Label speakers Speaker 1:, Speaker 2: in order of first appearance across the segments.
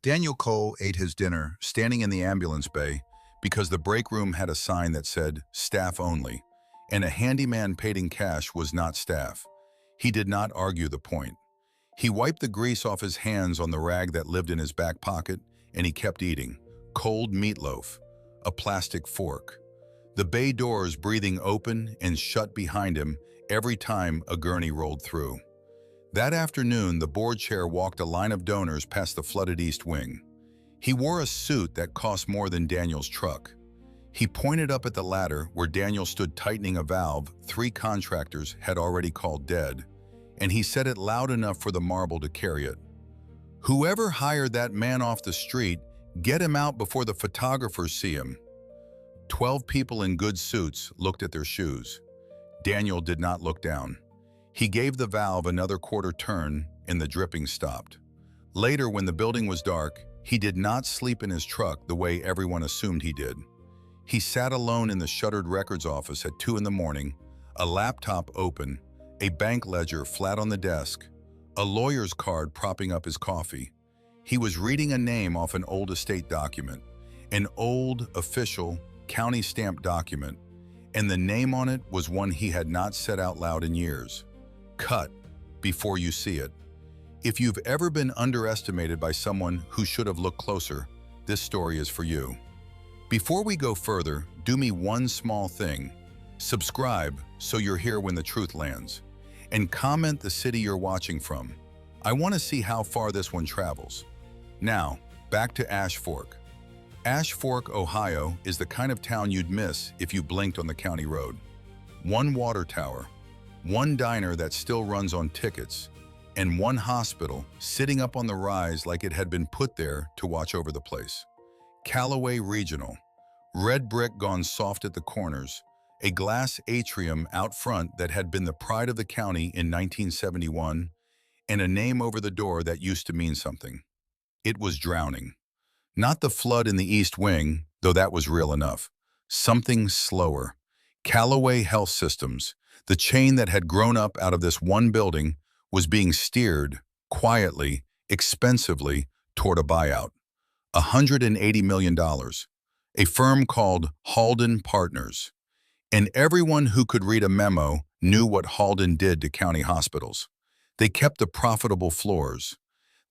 Speaker 1: Daniel Cole ate his dinner standing in the ambulance bay because the break room had a sign that said staff only, and a handyman paid in cash was not staff. He did not argue the point. He wiped the grease off his hands on the rag that lived in his back pocket, and he kept eating. Cold meatloaf, a plastic fork. The bay doors breathing open and shut behind him every time a gurney rolled through. That afternoon, the board chair walked a line of donors past the flooded East Wing. He wore a suit that cost more than Daniel's truck. He pointed up at the ladder where Daniel stood tightening a valve 3 contractors had already called dead, and he said it loud enough for the marble to carry it. "Whoever hired that man off the street, get him out before the photographers see him." 12 people in good suits looked at their shoes. Daniel did not look down. He gave the valve another quarter turn, and the dripping stopped. Later, when the building was dark, he did not sleep in his truck the way everyone assumed he did. He sat alone in the shuttered records office at 2 in the morning, a laptop open, a bank ledger flat on the desk, a lawyer's card propping up his coffee. He was reading a name off an old estate document, an old, official, county-stamped document, and the name on it was one he had not said out loud in years. Cut before you see it. If you've ever been underestimated by someone who should have looked closer, this story is for you. Before we go further, do me one small thing. Subscribe so you're here when the truth lands. And comment the city you're watching from. I want to see how far this one travels. Now, back to Ash Fork. Ash Fork, Ohio is the kind of town you'd miss if you blinked on the county road. One water tower, one diner that still runs on tickets, and one hospital sitting up on the rise like it had been put there to watch over the place. Callaway Regional. Red brick gone soft at the corners, a glass atrium out front that had been the pride of the county in 1971, and a name over the door that used to mean something. It was drowning. Not the flood in the East Wing, though that was real enough. Something slower. Callaway Health Systems, the chain that had grown up out of this one building, was being steered, quietly, expensively, toward a buyout. $180 million. A firm called Halden Partners. And everyone who could read a memo knew what Halden did to county hospitals. They kept the profitable floors.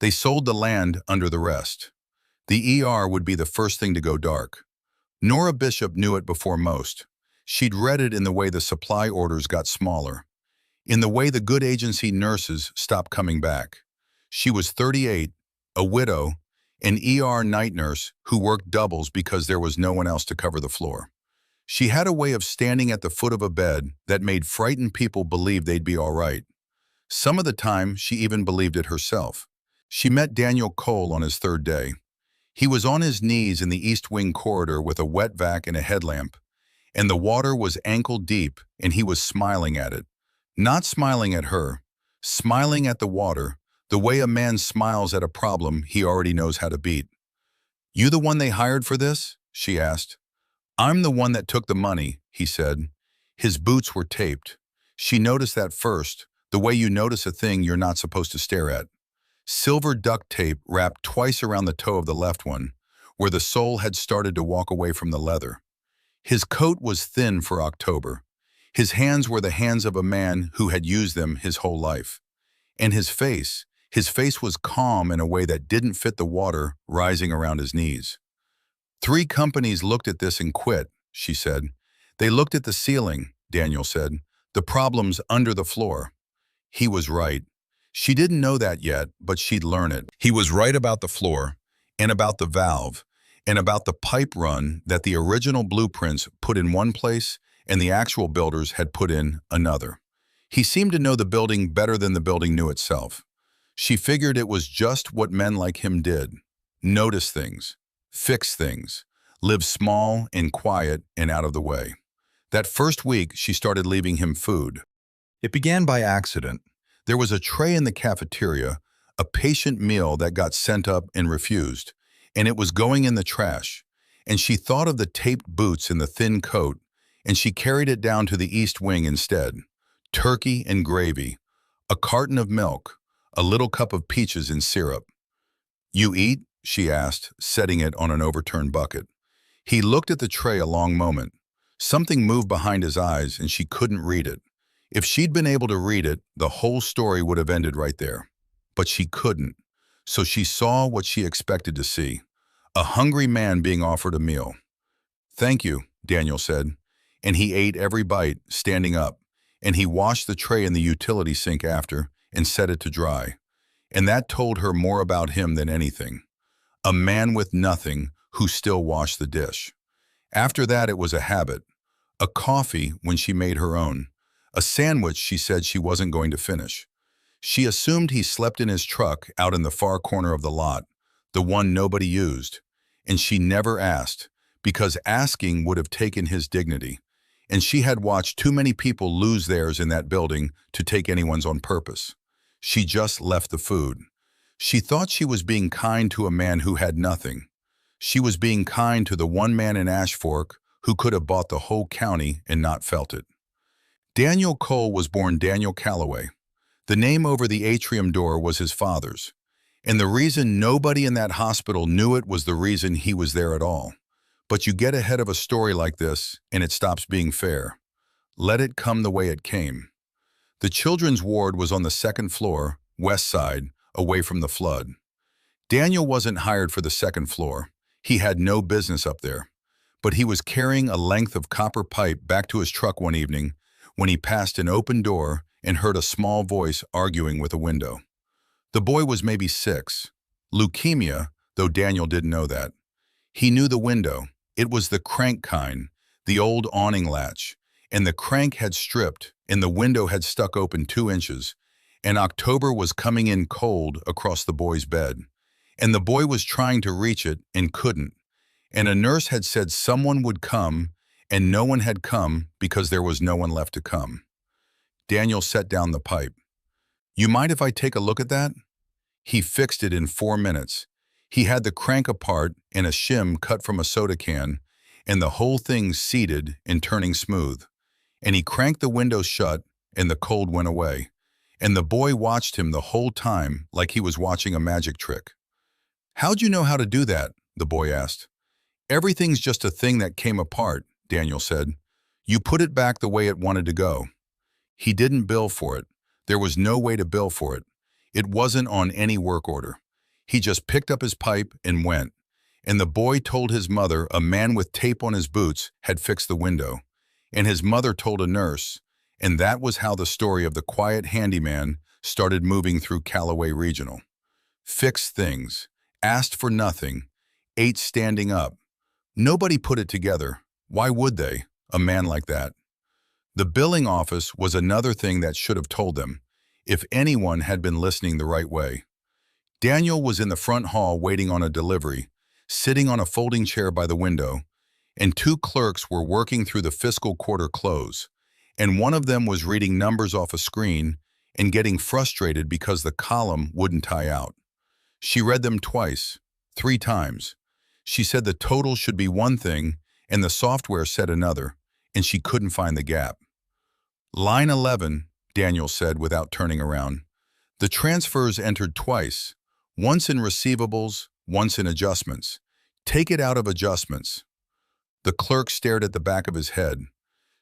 Speaker 1: They sold the land under the rest. The ER would be the first thing to go dark. Nora Bishop knew it before most. She'd read it in the way the supply orders got smaller, in the way the good agency nurses stopped coming back. She was 38, a widow, an ER night nurse who worked doubles because there was no one else to cover the floor. She had a way of standing at the foot of a bed that made frightened people believe they'd be all right. Some of the time, she even believed it herself. She met Daniel Cole on his 3rd day. He was on his knees in the East Wing corridor with a wet vac and a headlamp, and the water was ankle deep, and he was smiling at it. Not smiling at her, smiling at the water, the way a man smiles at a problem he already knows how to beat. "You the one they hired for this?" she asked. "I'm the one that took the money," he said. His boots were taped. She noticed that first, the way you notice a thing you're not supposed to stare at. Silver duct tape wrapped twice around the toe of the left one, where the sole had started to walk away from the leather. His coat was thin for October. His hands were the hands of a man who had used them his whole life. And his face was calm in a way that didn't fit the water rising around his knees. "3 companies looked at this and quit," she said. "They looked at the ceiling," Daniel said. "The problem's under the floor." He was right. She didn't know that yet, but she'd learn it. He was right about the floor, and about the valve, and about the pipe run that the original blueprints put in one place and the actual builders had put in another. He seemed to know the building better than the building knew itself. She figured it was just what men like him did. Notice things, fix things, live small and quiet and out of the way. That first week, she started leaving him food. It began by accident. There was a tray in the cafeteria, a patient meal that got sent up and refused, and it was going in the trash. And she thought of the taped boots and the thin coat, and she carried it down to the East Wing instead. Turkey and gravy, a carton of milk, a little cup of peaches in syrup. "You eat?" she asked, setting it on an overturned bucket. He looked at the tray a long moment. Something moved behind his eyes and she couldn't read it. If she'd been able to read it, the whole story would have ended right there. But she couldn't. So she saw what she expected to see. A hungry man being offered a meal. "Thank you," Daniel said. And he ate every bite, standing up. And he washed the tray in the utility sink after and set it to dry. And that told her more about him than anything. A man with nothing who still washed the dish. After that, it was a habit. A coffee when she made her own. A sandwich she said she wasn't going to finish. She assumed he slept in his truck out in the far corner of the lot, the one nobody used. And she never asked, because asking would have taken his dignity. And she had watched too many people lose theirs in that building to take anyone's on purpose. She just left the food. She thought she was being kind to a man who had nothing. She was being kind to the one man in Ashfork who could have bought the whole county and not felt it. Daniel Cole was born Daniel Calloway. The name over the atrium door was his father's. And the reason nobody in that hospital knew it was the reason he was there at all. But you get ahead of a story like this, and it stops being fair. Let it come the way it came. The children's ward was on the second floor, west side, away from the flood. Daniel wasn't hired for the second floor. He had no business up there. But he was carrying a length of copper pipe back to his truck one evening when he passed an open door and heard a small voice arguing with a window. The boy was maybe 6. Leukemia, though Daniel didn't know that. He knew the window. It was the crank kind, the old awning latch, and the crank had stripped and the window had stuck open 2 inches, and October was coming in cold across the boy's bed, and the boy was trying to reach it and couldn't, and a nurse had said someone would come, and no one had come because there was no one left to come. Daniel set down the pipe. "You mind if I take a look at that?" He fixed it in 4 minutes. He had the crank apart and a shim cut from a soda can, and the whole thing seated and turning smooth. And he cranked the window shut, and the cold went away. And the boy watched him the whole time like he was watching a magic trick. "How'd you know how to do that?" the boy asked. "Everything's just a thing that came apart," Daniel said. "You put it back the way it wanted to go." He didn't bill for it. There was no way to bill for it. It wasn't on any work order. He just picked up his pipe and went. And the boy told his mother a man with tape on his boots had fixed the window. And his mother told a nurse. And that was how the story of the quiet handyman started moving through Callaway Regional. Fixed things, asked for nothing, ate standing up. Nobody put it together. Why would they, a man like that? The billing office was another thing that should have told them, if anyone had been listening the right way. Daniel was in the front hall waiting on a delivery, sitting on a folding chair by the window, and 2 clerks were working through the fiscal quarter close, and one of them was reading numbers off a screen and getting frustrated because the column wouldn't tie out. She read them twice, 3 times. She said the total should be one thing and the software said another, and she couldn't find the gap. "Line 11, Daniel said without turning around. "The transfers entered twice, once in receivables, once in adjustments. Take it out of adjustments." The clerk stared at the back of his head.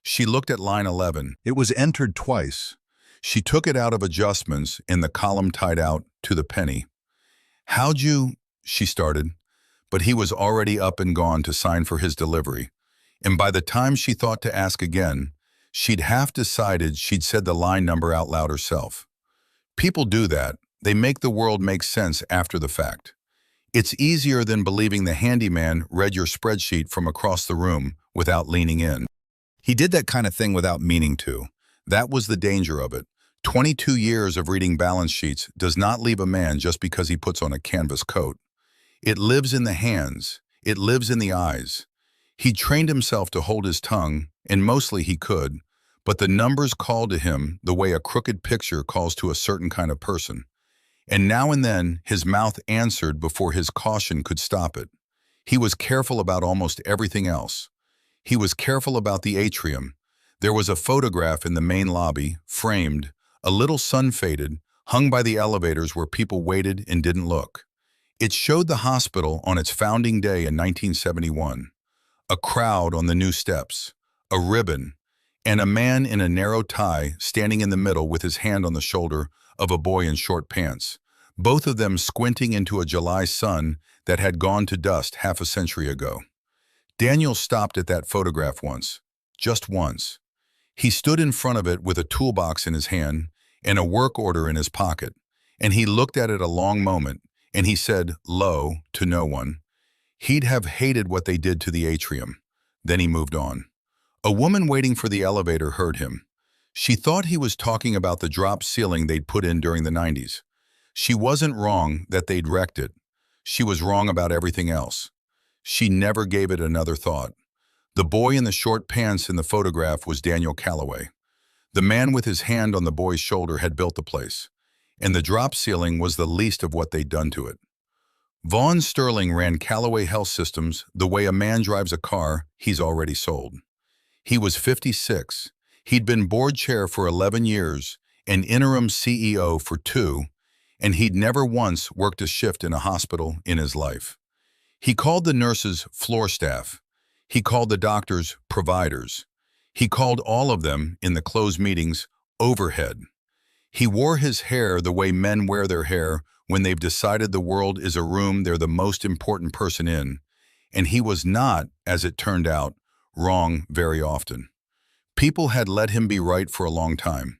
Speaker 1: She looked at line 11. It was entered twice. She took it out of adjustments and the column tied out to the penny. "How'd you—" she started, but he was already up and gone to sign for his delivery. And by the time she thought to ask again, she'd half decided she'd said the line number out loud herself. People do that. They make the world make sense after the fact. It's easier than believing the handyman read your spreadsheet from across the room without leaning in. He did that kind of thing without meaning to. That was the danger of it. 22 years of reading balance sheets does not leave a man just because he puts on a canvas coat. It lives in the hands. It lives in the eyes. He trained himself to hold his tongue, and mostly he could, but the numbers called to him the way a crooked picture calls to a certain kind of person. And now and then, his mouth answered before his caution could stop it. He was careful about almost everything else. He was careful about the atrium. There was a photograph in the main lobby, framed, a little sun-faded, hung by the elevators where people waited and didn't look. It showed the hospital on its founding day in 1971, a crowd on the new steps, a ribbon, and a man in a narrow tie standing in the middle with his hand on the shoulder of a boy in short pants, both of them squinting into a July sun that had gone to dust half a century ago. Daniel stopped at that photograph once, just once. He stood in front of it with a toolbox in his hand and a work order in his pocket, and he looked at it a long moment, and he said, low, to no one, he'd have hated what they did to the atrium. Then he moved on. A woman waiting for the elevator heard him. She thought he was talking about the drop ceiling they'd put in during the 90s. She wasn't wrong that they'd wrecked it. She was wrong about everything else. She never gave it another thought. The boy in the short pants in the photograph was Daniel Calloway. The man with his hand on the boy's shoulder had built the place, and the drop ceiling was the least of what they'd done to it. Vaughn Sterling ran Calloway Health Systems the way a man drives a car he's already sold. He was 56. He'd been board chair for 11 years, and interim CEO for 2, and he'd never once worked a shift in a hospital in his life. He called the nurses floor staff. He called the doctors providers. He called all of them, in the closed meetings, overhead. He wore his hair the way men wear their hair when they've decided the world is a room they're the most important person in, and he was not, as it turned out, wrong very often. People had let him be right for a long time.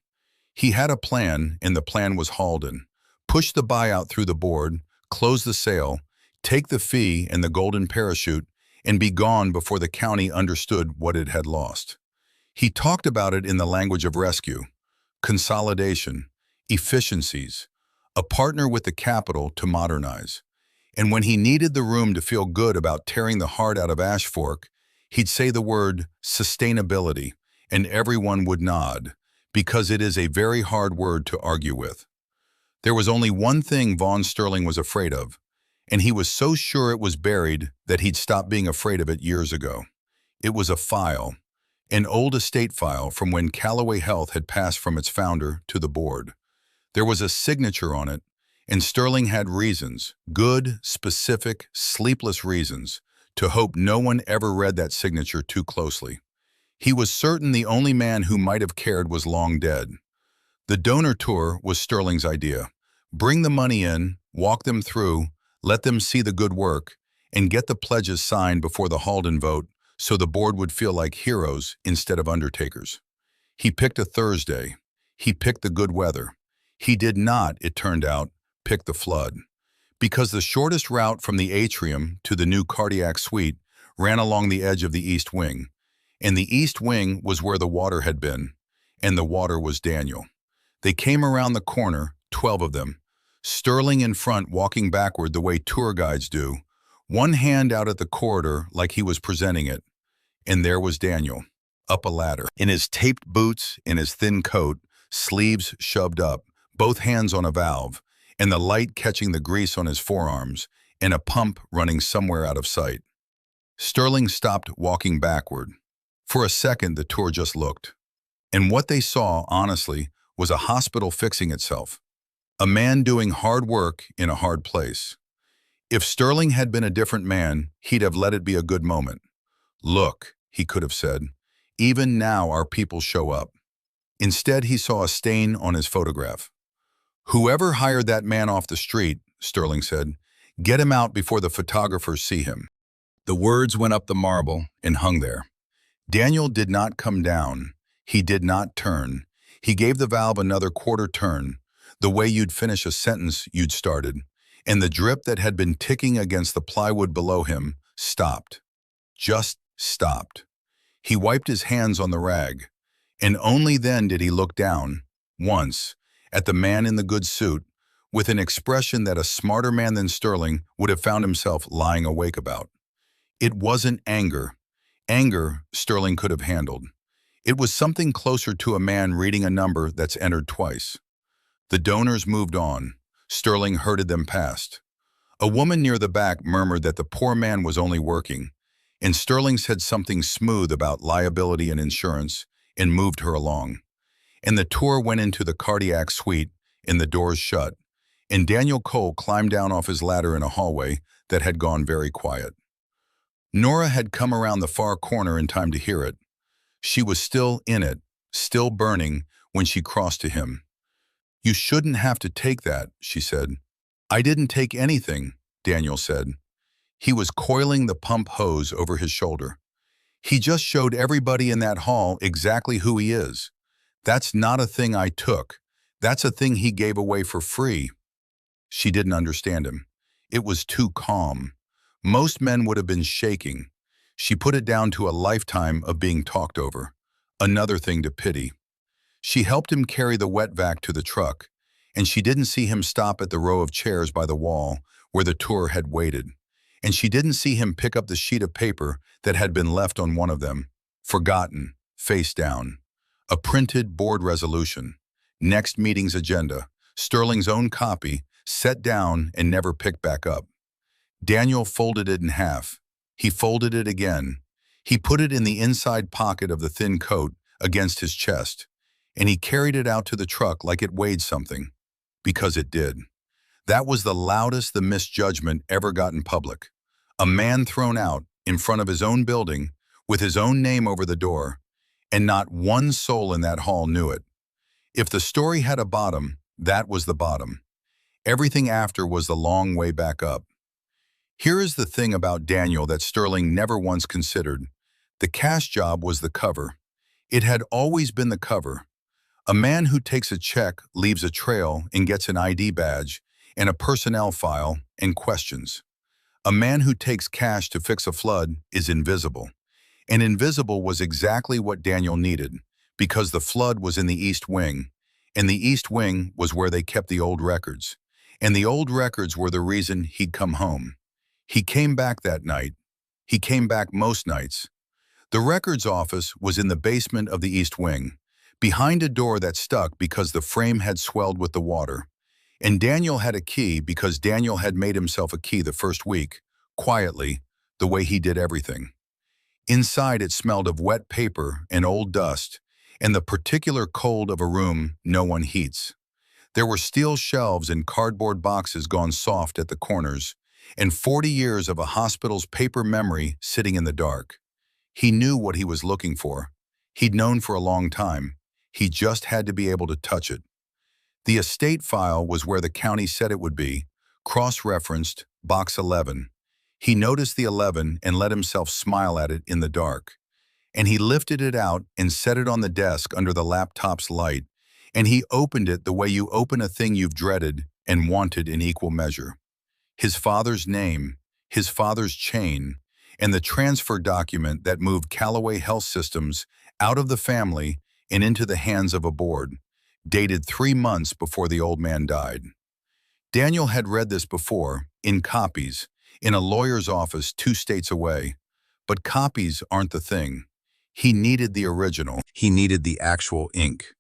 Speaker 1: He had a plan, and the plan was hauled in. Push the buyout through the board, close the sale, take the fee and the golden parachute, and be gone before the county understood what it had lost. He talked about it in the language of rescue, consolidation, efficiencies, a partner with the capital to modernize. And when he needed the room to feel good about tearing the heart out of Ashfork, he'd say the word sustainability, and everyone would nod, because it is a very hard word to argue with. There was only one thing Vaughn Sterling was afraid of, and he was so sure it was buried that he'd stopped being afraid of it years ago. It was a file, an old estate file from when Calloway Health had passed from its founder to the board. There was a signature on it, and Sterling had reasons, good, specific, sleepless reasons, to hope no one ever read that signature too closely. He was certain the only man who might have cared was long dead. The donor tour was Sterling's idea. Bring the money in, walk them through, let them see the good work, and get the pledges signed before the Halden vote so the board would feel like heroes instead of undertakers. He picked a Thursday. He picked the good weather. He did not, it turned out, pick the flood, because the shortest route from the atrium to the new cardiac suite ran along the edge of the east wing, and the east wing was where the water had been, and the water was Daniel. They came around the corner, 12 of them, Sterling in front walking backward the way tour guides do, one hand out at the corridor like he was presenting it, and there was Daniel, up a ladder, in his taped boots, in his thin coat, sleeves shoved up, both hands on a valve, and the light catching the grease on his forearms, and a pump running somewhere out of sight. Sterling stopped walking backward. For a second, the tour just looked. And what they saw, honestly, was a hospital fixing itself. A man doing hard work in a hard place. If Sterling had been a different man, he'd have let it be a good moment. Look, he could have said, even now our people show up. Instead, he saw a stain on his photograph. Whoever hired that man off the street, Sterling said, get him out before the photographers see him. The words went up the marble and hung there. Daniel did not come down. He did not turn. He gave the valve another quarter turn, the way you'd finish a sentence you'd started, and the drip that had been ticking against the plywood below him stopped. Just stopped. He wiped his hands on the rag, and only then did he look down, once, at the man in the good suit, with an expression that a smarter man than Sterling would have found himself lying awake about. It wasn't anger. Anger Sterling could have handled. It was something closer to a man reading a number that's entered twice. The donors moved on. Sterling herded them past. A woman near the back murmured that the poor man was only working, and Sterling said something smooth about liability and insurance and moved her along. And the tour went into the cardiac suite, and the doors shut, and Daniel Cole climbed down off his ladder in a hallway that had gone very quiet. Nora had come around the far corner in time to hear it. She was still in it, still burning, when she crossed to him. "You shouldn't have to take that," she said. "I didn't take anything," Daniel said. He was coiling the pump hose over his shoulder. "He just showed everybody in that hall exactly who he is. That's not a thing I took. That's a thing he gave away for free." She didn't understand him. It was too calm. Most men would have been shaking. She put it down to a lifetime of being talked over. Another thing to pity. She helped him carry the wet vac to the truck, and she didn't see him stop at the row of chairs by the wall where the tour had waited. And she didn't see him pick up the sheet of paper that had been left on one of them, forgotten, face down. A printed board resolution. Next meeting's agenda. Sterling's own copy, set down and never picked back up. Daniel folded it in half. He folded it again. He put it in the inside pocket of the thin coat against his chest, and he carried it out to the truck like it weighed something. Because it did. That was the loudest the misjudgment ever got in public. A man thrown out in front of his own building with his own name over the door, and not one soul in that hall knew it. If the story had a bottom, that was the bottom. Everything after was the long way back up. Here is the thing about Daniel that Sterling never once considered. The cash job was the cover. It had always been the cover. A man who takes a check leaves a trail and gets an ID badge and a personnel file and questions. A man who takes cash to fix a flood is invisible. And invisible was exactly what Daniel needed, because the flood was in the East Wing, and the East Wing was where they kept the old records. And the old records were the reason he'd come home. He came back that night. He came back most nights. The records office was in the basement of the East Wing, behind a door that stuck because the frame had swelled with the water. And Daniel had a key because Daniel had made himself a key the first week, quietly, the way he did everything. Inside it smelled of wet paper and old dust, and the particular cold of a room no one heats. There were steel shelves and cardboard boxes gone soft at the corners, and 40 years of a hospital's paper memory sitting in the dark. He knew what he was looking for. He'd known for a long time. He just had to be able to touch it. The estate file was where the county said it would be, cross-referenced, box 11. He noticed the 11 and let himself smile at it in the dark. And he lifted it out and set it on the desk under the laptop's light, and he opened it the way you open a thing you've dreaded and wanted in equal measure. His father's name, his father's chain, and the transfer document that moved Callaway Health Systems out of the family and into the hands of a board, dated 3 months before the old man died. Daniel had read this before, in copies, in a lawyer's office 2 states away. But copies aren't the thing. He needed the original. He needed the actual ink.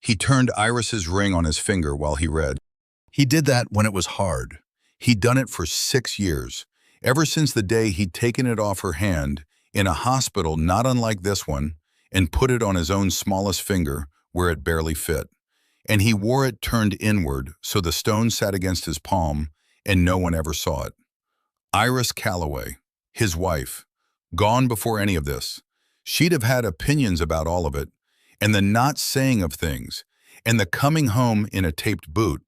Speaker 1: He turned Iris's ring on his finger while he read. He did that when it was hard. He'd done it for 6 years, ever since the day he'd taken it off her hand, in a hospital not unlike this one, and put it on his own smallest finger where it barely fit. And he wore it turned inward so the stone sat against his palm and no one ever saw it. Iris Callaway, his wife, gone before any of this. She'd have had opinions about all of it, and the not saying of things, and the coming home in a taped boot.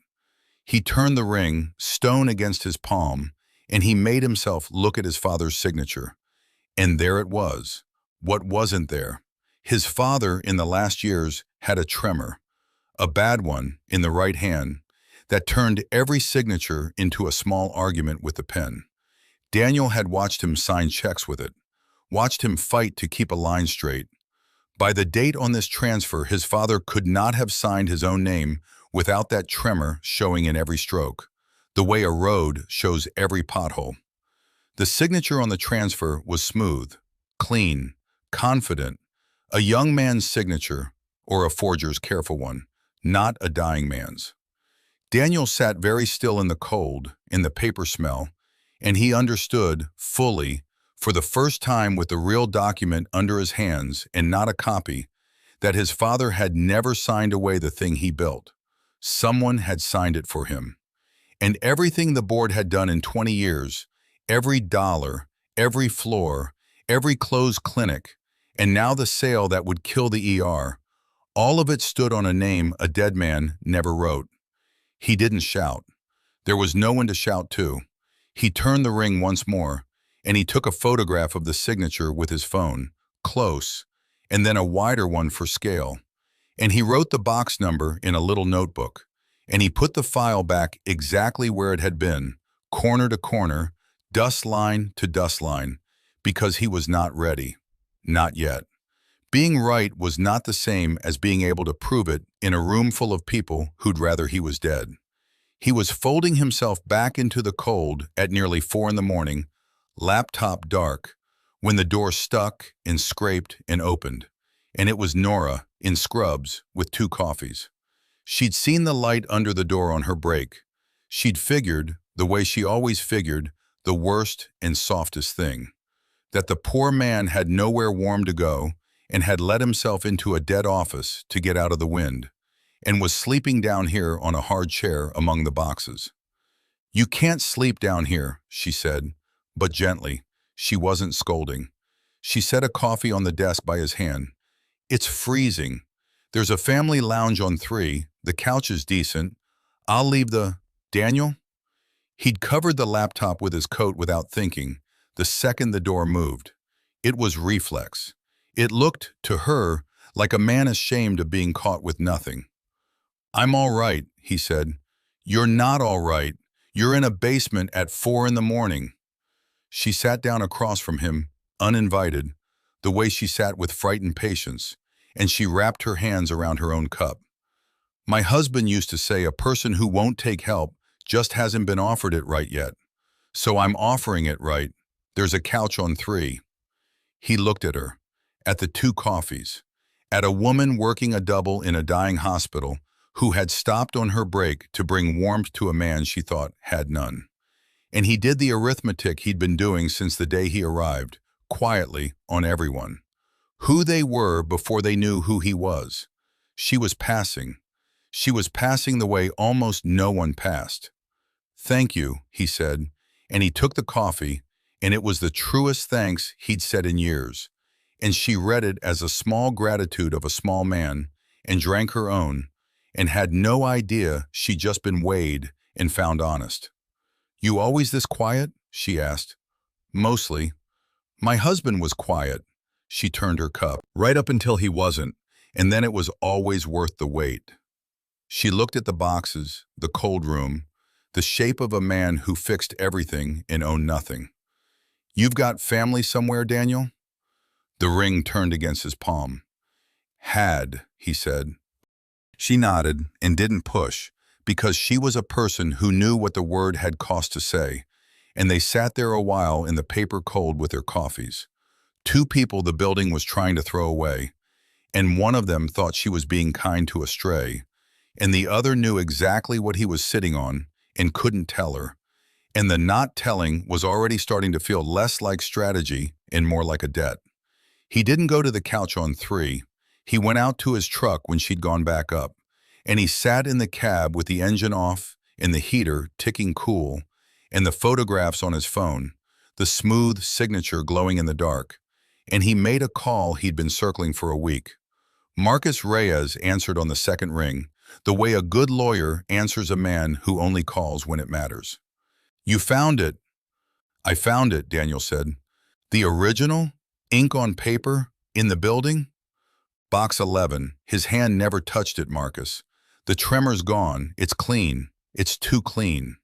Speaker 1: He turned the ring, stone against his palm, and he made himself look at his father's signature. And there it was. What wasn't there? His father, in the last years, had a tremor, a bad one, in the right hand, that turned every signature into a small argument with the pen. Daniel had watched him sign checks with it, watched him fight to keep a line straight. By the date on this transfer, his father could not have signed his own name without that tremor showing in every stroke, the way a road shows every pothole. The signature on the transfer was smooth, clean, confident, a young man's signature, or a forger's careful one, not a dying man's. Daniel sat very still in the cold, in the paper smell, and he understood fully, for the first time with the real document under his hands and not a copy, that his father had never signed away the thing he built. Someone had signed it for him. And everything the board had done in 20 years, every dollar, every floor, every closed clinic, and now the sale that would kill the ER, all of it stood on a name a dead man never wrote. He didn't shout. There was no one to shout to. He turned the ring once more, and he took a photograph of the signature with his phone, close, and then a wider one for scale. And he wrote the box number in a little notebook, and he put the file back exactly where it had been, corner to corner, dust line to dust line, because he was not ready. Not yet. Being right was not the same as being able to prove it in a room full of people who'd rather he was dead. He was folding himself back into the cold at nearly 4 in the morning, laptop dark, when the door stuck and scraped and opened. And it was Nora, in scrubs, with 2 coffees. She'd seen the light under the door on her break. She'd figured, the way she always figured, the worst and softest thing. That the poor man had nowhere warm to go and had let himself into a dead office to get out of the wind, and was sleeping down here on a hard chair among the boxes. "You can't sleep down here," she said, but gently. She wasn't scolding. She set a coffee on the desk by his hand. "It's freezing. There's a family lounge on 3. The couch is decent. I'll leave the—" "Daniel?" He'd covered the laptop with his coat without thinking, the second the door moved. It was reflex. It looked, to her, like a man ashamed of being caught with nothing. "I'm all right," he said. "You're not all right. You're in a basement at 4 in the morning." She sat down across from him, uninvited, the way she sat with frightened patience, and she wrapped her hands around her own cup. "My husband used to say a person who won't take help just hasn't been offered it right yet. So I'm offering it right. There's a couch on 3. He looked at her, at the 2 coffees, at a woman working a double in a dying hospital who had stopped on her break to bring warmth to a man she thought had none. And he did the arithmetic he'd been doing since the day he arrived, quietly, on everyone. Who they were before they knew who he was. She was passing. She was passing the way almost no one passed. "Thank you," he said, and he took the coffee, and it was the truest thanks he'd said in years. And she read it as a small gratitude of a small man, and drank her own, and had no idea she'd just been weighed and found honest. "You always this quiet?" she asked. "Mostly. My husband was quiet." She turned her cup, "right up until he wasn't, and then it was always worth the wait." She looked at the boxes, the cold room, the shape of a man who fixed everything and owned nothing. "You've got family somewhere, Daniel?" The ring turned against his palm. "Had," he said. She nodded and didn't push, because she was a person who knew what the word had cost to say, and they sat there a while in the paper cold with their coffees. 2 people the building was trying to throw away, and one of them thought she was being kind to a stray, and the other knew exactly what he was sitting on and couldn't tell her, and the not telling was already starting to feel less like strategy and more like a debt. He didn't go to the couch on 3. He went out to his truck when she'd gone back up, and he sat in the cab with the engine off and the heater ticking cool, and the photographs on his phone, the smooth signature glowing in the dark, and he made a call he'd been circling for a week. Marcus Reyes answered on the second ring, the way a good lawyer answers a man who only calls when it matters. "You found it." "I found it," Daniel said. "The original? Ink on paper? In the building?" "Box 11. His hand never touched it, Marcus. The tremor's gone. It's clean. It's too clean."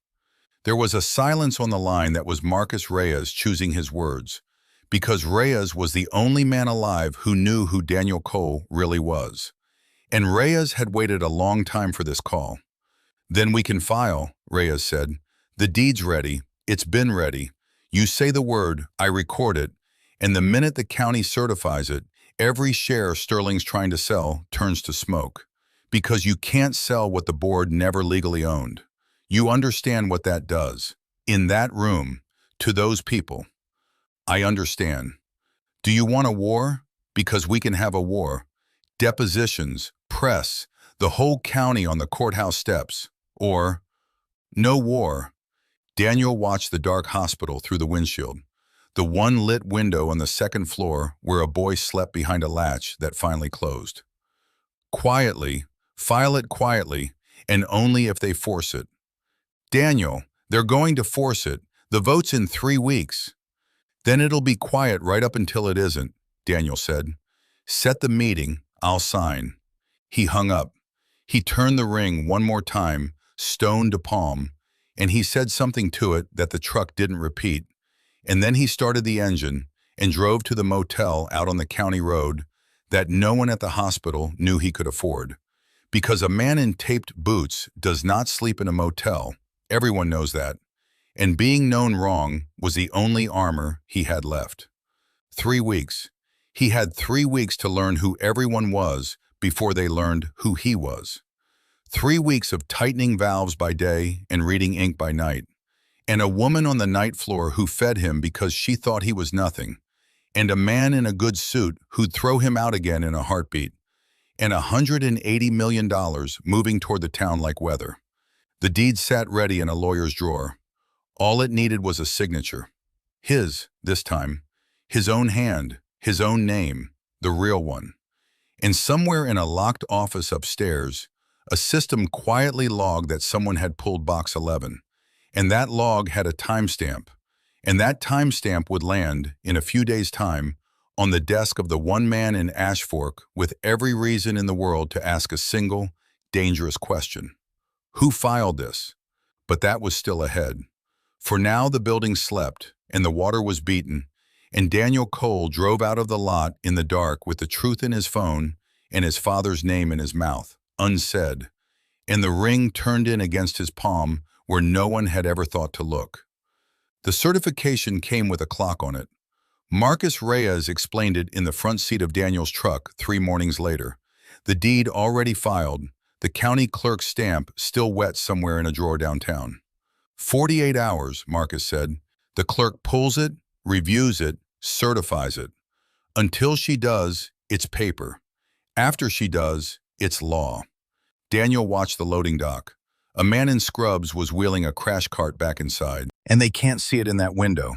Speaker 1: There was a silence on the line that was Marcus Reyes choosing his words, because Reyes was the only man alive who knew who Daniel Cole really was. And Reyes had waited a long time for this call. "Then we can file," Reyes said. "The deed's ready. It's been ready. You say the word, I record it, and the minute the county certifies it, every share Sterling's trying to sell turns to smoke. Because you can't sell what the board never legally owned. You understand what that does. In that room, to those people." "I understand. Do you want a war? Because we can have a war. Depositions, press, the whole county on the courthouse steps. Or No war. Daniel watched the dark hospital through the windshield, the one lit window on the second floor where a boy slept behind a latch that finally closed. Quietly, file it quietly, and only if they force it. Daniel, they're going to force it. The vote's in 3 weeks. Then it'll be quiet right up until it isn't, Daniel said. Set the meeting, I'll sign. He hung up. He turned the ring one more time, stone to palm, and he said something to it that the truck didn't repeat. And then he started the engine and drove to the motel out on the county road that no one at the hospital knew he could afford. Because a man in taped boots does not sleep in a motel. Everyone knows that. And being known wrong was the only armor he had left. 3 weeks. He had 3 weeks to learn who everyone was before they learned who he was. 3 weeks of tightening valves by day and reading ink by night. And a woman on the night floor who fed him because she thought he was nothing. And a man in a good suit who'd throw him out again in a heartbeat. And $180 million moving toward the town like weather. The deed sat ready in a lawyer's drawer. All it needed was a signature. His, this time. His own hand, his own name, the real one. And somewhere in a locked office upstairs, a system quietly logged that someone had pulled box 11. And that log had a timestamp. And that timestamp would land, in a few days' time, on the desk of the one man in Ashfork with every reason in the world to ask a single, dangerous question. Who filed this? But that was still ahead. For now the building slept, and the water was beaten, and Daniel Cole drove out of the lot in the dark with the truth in his phone and his father's name in his mouth, unsaid, and the ring turned in against his palm where no one had ever thought to look. The certification came with a clock on it. Marcus Reyes explained it in the front seat of Daniel's truck 3 mornings later. The deed already filed, the county clerk's stamp still wet somewhere in a drawer downtown. 48 hours, Marcus said. The clerk pulls it, reviews it, certifies it. Until she does, it's paper. After she does, it's law. Daniel watched the loading dock. A man in scrubs was wheeling a crash cart back inside. And they can't see it in that window.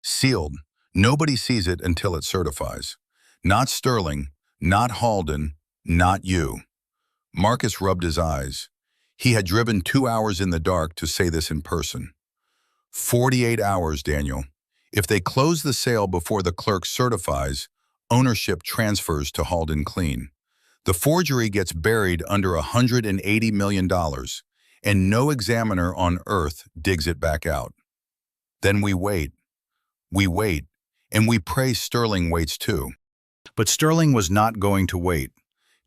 Speaker 1: Sealed. Nobody sees it until it certifies. Not Sterling, not Halden, not you. Marcus rubbed his eyes. He had driven 2 hours in the dark to say this in person. 48 hours, Daniel. If they close the sale before the clerk certifies, ownership transfers to Halden Clean. The forgery gets buried under $180 million, and no examiner on earth digs it back out. Then we wait. We wait, and we pray Sterling waits too. But Sterling was not going to wait.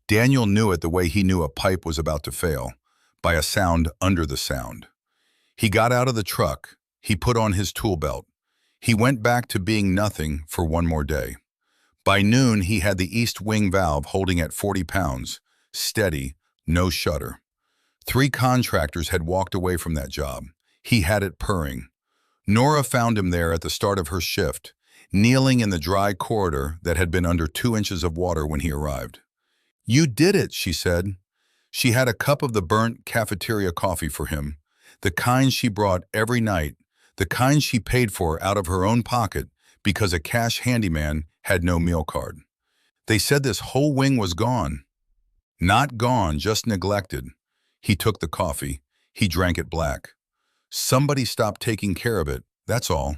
Speaker 1: Daniel knew it the way he knew a pipe was about to fail, by a sound under the sound. He got out of the truck. He put on his tool belt. He went back to being nothing for one more day. By noon, he had the east wing valve holding at 40 pounds, steady, no shudder. 3 contractors had walked away from that job. He had it purring. Nora found him there at the start of her shift, kneeling in the dry corridor that had been under 2 inches of water when he arrived. "You did it," she said. She had a cup of the burnt cafeteria coffee for him, the kind she brought every night, the kind she paid for out of her own pocket because a cash handyman had no meal card. They said this whole wing was gone. Not gone, just neglected. He took the coffee. He drank it black. Somebody stopped taking care of it, that's all.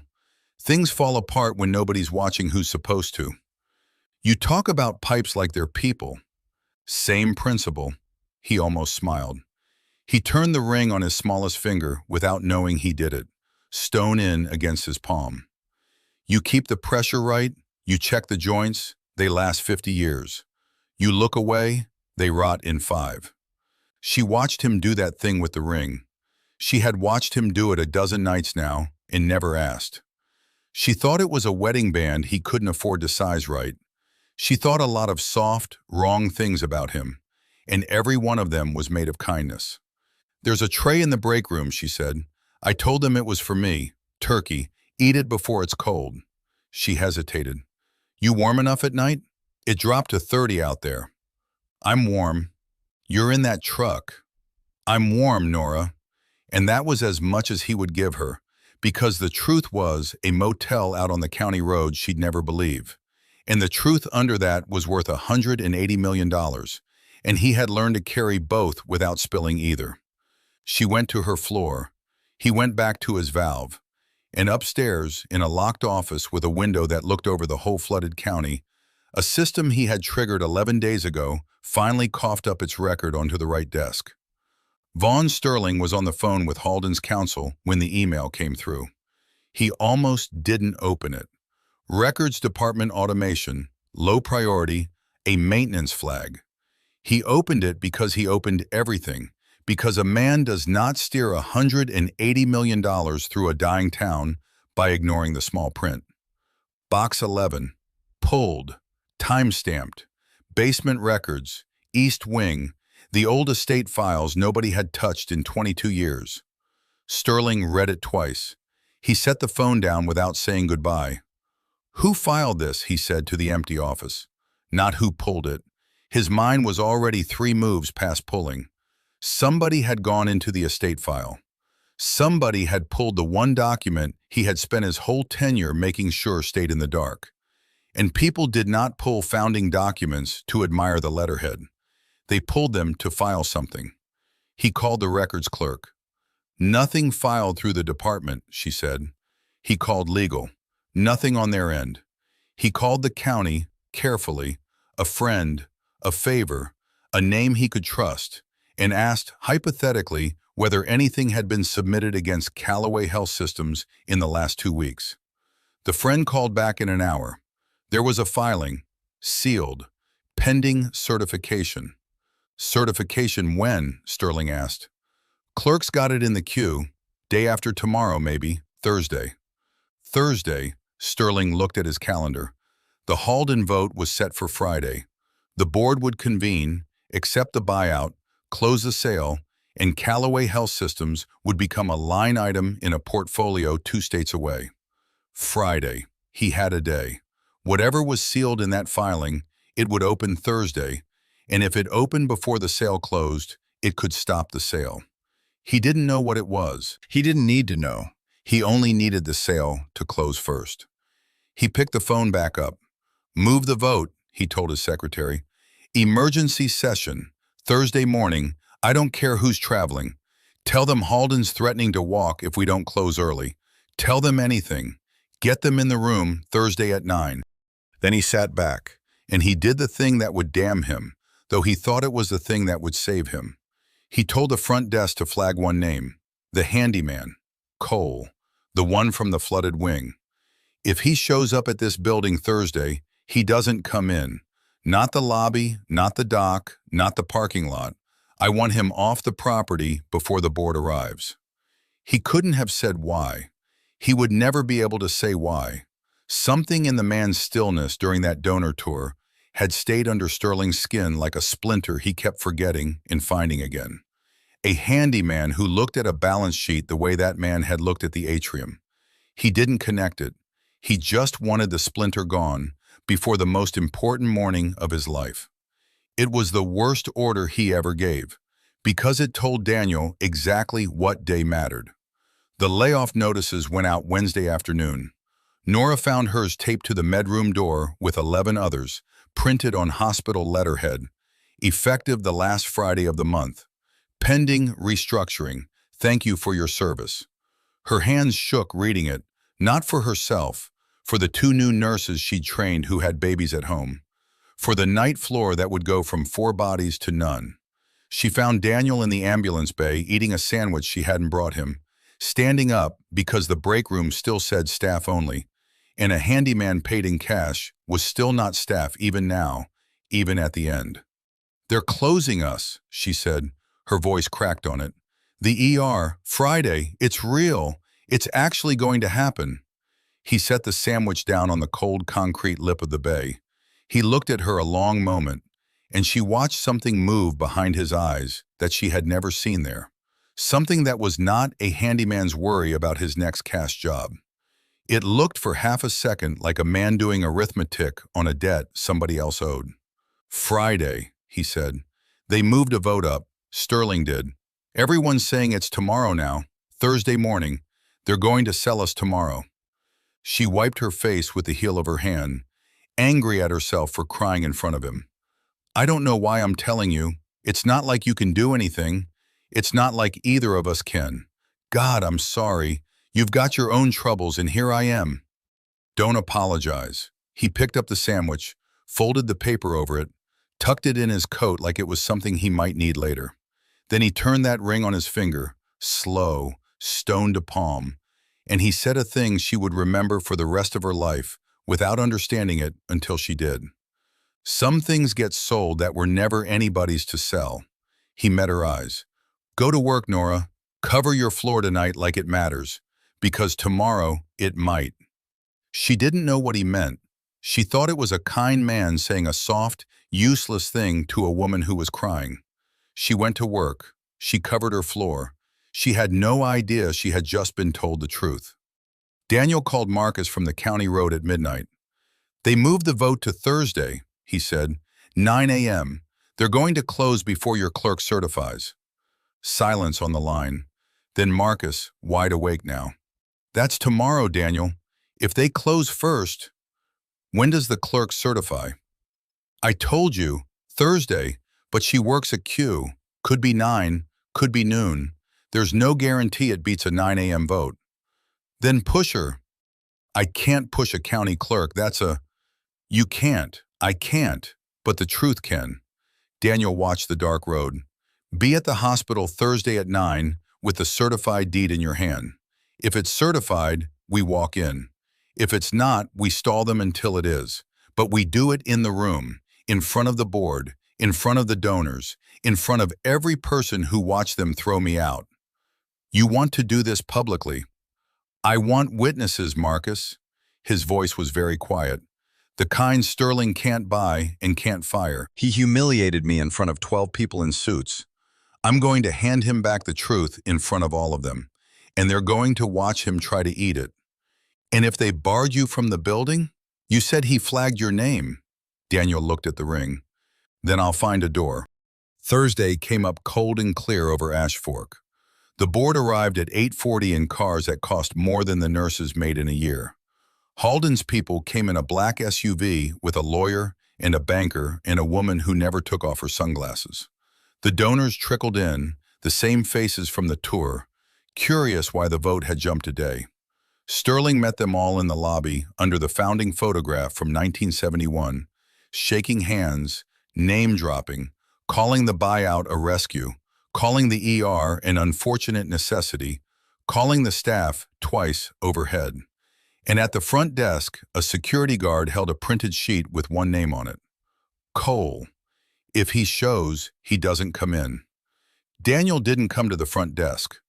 Speaker 1: Things fall apart when nobody's watching who's supposed to. You talk about pipes like they're people. Same principle. He almost smiled. He turned the ring on his smallest finger without knowing he did it, stone in against his palm. You keep the pressure right, you check the joints, they last 50 years. You look away, they rot in 5. She watched him do that thing with the ring. She had watched him do it a dozen nights now and never asked. She thought it was a wedding band he couldn't afford to size right. She thought a lot of soft, wrong things about him, and every one of them was made of kindness. "There's a tray in the break room," she said. "I told them it was for me. Turkey. Eat it before it's cold." She hesitated. "You warm enough at night? It dropped to 30 out there." "I'm warm." "You're in that truck." "I'm warm, Nora." And that was as much as he would give her, because the truth was a motel out on the county road she'd never believe. And the truth under that was worth $180 million, and he had learned to carry both without spilling either. She went to her floor. He went back to his valve. And upstairs, in a locked office with a window that looked over the whole flooded county, a system he had triggered 11 days ago finally coughed up its record onto the right desk. Vaughn Sterling was on the phone with Halden's counsel when the email came through. He almost didn't open it. Records Department automation, low priority, a maintenance flag. He opened it because he opened everything, because a man does not steer $180 million through a dying town by ignoring the small print. Box 11, pulled, time-stamped, basement records, East Wing, the old estate files nobody had touched in 22 years. Sterling read it twice. He set the phone down without saying goodbye. "Who filed this?" he said to the empty office. Not who pulled it. His mind was already 3 moves past pulling. Somebody had gone into the estate file. Somebody had pulled the one document he had spent his whole tenure making sure stayed in the dark. And people did not pull founding documents to admire the letterhead. They pulled them to file something. He called the records clerk. "Nothing filed through the department," she said. He called legal. Nothing on their end. He called the county, carefully, a friend, a favor, a name he could trust, and asked, hypothetically, whether anything had been submitted against Callaway Health Systems in the last 2 weeks. The friend called back in an hour. There was a filing, sealed, pending certification. "Certification when?" Sterling asked. "Clerk's got it in the queue. Day after tomorrow, maybe, Thursday." Thursday, Sterling looked at his calendar. The Halden vote was set for Friday. The board would convene, accept the buyout, close the sale, and Callaway Health Systems would become a line item in a portfolio 2 states away. Friday. He had a day. Whatever was sealed in that filing, it would open Thursday, and if it opened before the sale closed, it could stop the sale. He didn't know what it was. He didn't need to know. He only needed the sale to close first. He picked the phone back up. "Move the vote," he told his secretary. "Emergency session, Thursday morning. I don't care who's traveling. Tell them Halden's threatening to walk if we don't close early. Tell them anything. Get them in the room Thursday at 9. Then he sat back, and he did the thing that would damn him, though he thought it was the thing that would save him. He told the front desk to flag one name, the handyman, Cole, the one from the flooded wing. "If he shows up at this building Thursday, he doesn't come in. Not the lobby, not the dock, not the parking lot. I want him off the property before the board arrives." He couldn't have said why. He would never be able to say why. Something in the man's stillness during that donor tour had stayed under Sterling's skin like a splinter he kept forgetting and finding again. A handyman who looked at a balance sheet the way that man had looked at the atrium. He didn't connect it. He just wanted the splinter gone before the most important morning of his life. It was the worst order he ever gave, because it told Daniel exactly what day mattered. The layoff notices went out Wednesday afternoon. Nora found hers taped to the medroom door with 11 others, printed on hospital letterhead, effective the last Friday of the month. Pending restructuring. Thank you for your service. Her hands shook reading it, not for herself, for the 2 new nurses she'd trained who had babies at home, for the night floor that would go from 4 bodies to none. She found Daniel in the ambulance bay eating a sandwich she hadn't brought him, standing up because the break room still said staff only, and a handyman paid in cash was still not staff even now, even at the end. "They're closing us," she said. Her voice cracked on it. "The ER, Friday, it's real. It's actually going to happen." He set the sandwich down on the cold concrete lip of the bay. He looked at her a long moment, and she watched something move behind his eyes that she had never seen there. Something that was not a handyman's worry about his next cash job. It looked for half a second like a man doing arithmetic on a debt somebody else owed. "Friday," he said. "They moved a vote up. Sterling did. Everyone's saying it's tomorrow now, Thursday morning. They're going to sell us tomorrow. She wiped her face with the heel of her hand, angry at herself for crying in front of him. I don't know why I'm telling you. It's not like you can do anything. It's not like either of us can. God, I'm sorry. You've got your own troubles and here I am. Don't apologize. He picked up the sandwich, folded the paper over it, tucked it in his coat like it was something he might need later. Then he turned that ring on his finger, slow, stone to palm, and he said a thing she would remember for the rest of her life without understanding it until she did. Some things get sold that were never anybody's to sell. He met her eyes. Go to work, Nora. Cover your floor tonight like it matters, because tomorrow it might. She didn't know what he meant. She thought it was a kind man saying a soft, useless thing to a woman who was crying. She went to work. She covered her floor. She had no idea she had just been told the truth. Daniel called Marcus from the county road at midnight. They moved the vote to Thursday, he said, 9 a.m. They're going to close before your clerk certifies. Silence on the line. Then Marcus, wide awake now. That's tomorrow, Daniel. If they close first, when does the clerk certify? I told you, Thursday, but she works at Q. Could be 9, could be noon. There's no guarantee it beats a 9 a.m. vote. Then push her. I can't push a county clerk. You can't. I can't. But the truth can. Daniel watched the dark road. Be at the hospital Thursday at 9 with the certified deed in your hand. If it's certified, we walk in. If it's not, we stall them until it is. But we do it in the room, in front of the board, in front of the donors, in front of every person who watched them throw me out. You want to do this publicly. I want witnesses, Marcus. His voice was very quiet. The kind Sterling can't buy and can't fire. He humiliated me in front of 12 people in suits. I'm going to hand him back the truth in front of all of them, and they're going to watch him try to eat it. And if they barred you from the building, you said he flagged your name. Daniel looked at the ring. Then I'll find a door. Thursday came up cold and clear over Ash Fork. The board arrived at 8:40 in cars that cost more than the nurses made in a year. Halden's people came in a black SUV with a lawyer and a banker and a woman who never took off her sunglasses. The donors trickled in, the same faces from the tour, curious why the vote had jumped a day. Sterling met them all in the lobby under the founding photograph from 1971, shaking hands, name-dropping, calling the buyout a rescue, calling the ER an unfortunate necessity, calling the staff twice overhead. And at the front desk, a security guard held a printed sheet with one name on it. Cole. If he shows, he doesn't come in. Daniel didn't come to the front desk.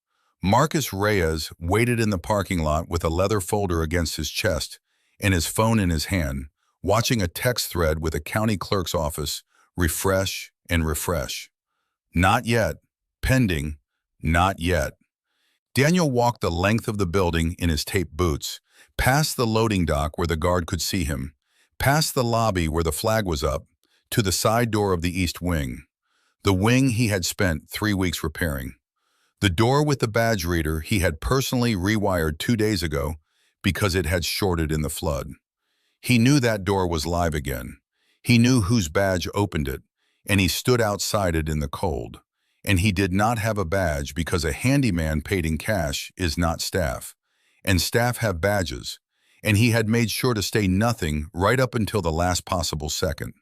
Speaker 1: Marcus Reyes waited in the parking lot with a leather folder against his chest and his phone in his hand, watching a text thread with a county clerk's office refresh and refresh. Not yet. Pending. Not yet. Daniel walked the length of the building in his taped boots, past the loading dock where the guard could see him, past the lobby where the flag was up, to the side door of the East Wing, the wing he had spent 3 weeks repairing. The door with the badge reader he had personally rewired 2 days ago because it had shorted in the flood. He knew that door was live again. He knew whose badge opened it, and he stood outside it in the cold. And he did not have a badge because a handyman paid in cash is not staff, and staff have badges, and he had made sure to stay nothing right up until the last possible second.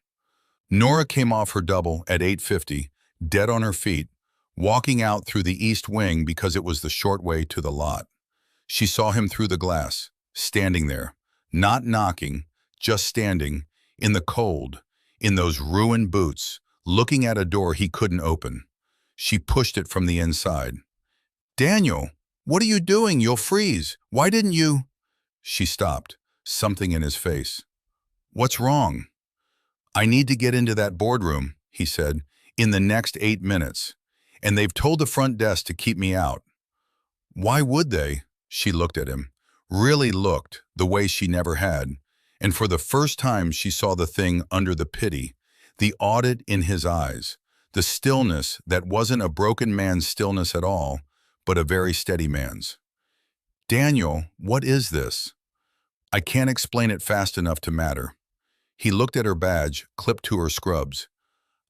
Speaker 1: Nora came off her double at 8:50, dead on her feet, walking out through the East Wing because it was the short way to the lot. She saw him through the glass, standing there, not knocking, just standing, in the cold, in those ruined boots, looking at a door he couldn't open. She pushed it from the inside. Daniel, what are you doing? You'll freeze. Why didn't you? She stopped, something in his face. What's wrong? I need to get into that boardroom, he said, in the next 8 minutes. And they've told the front desk to keep me out. Why would they? She looked at him, really looked the way she never had. And for the first time she saw the thing under the pity, the audit in his eyes, The stillness that wasn't a broken man's stillness at all, but a very steady man's. Daniel, what is this? I can't explain it fast enough to matter. He looked at her badge, clipped to her scrubs.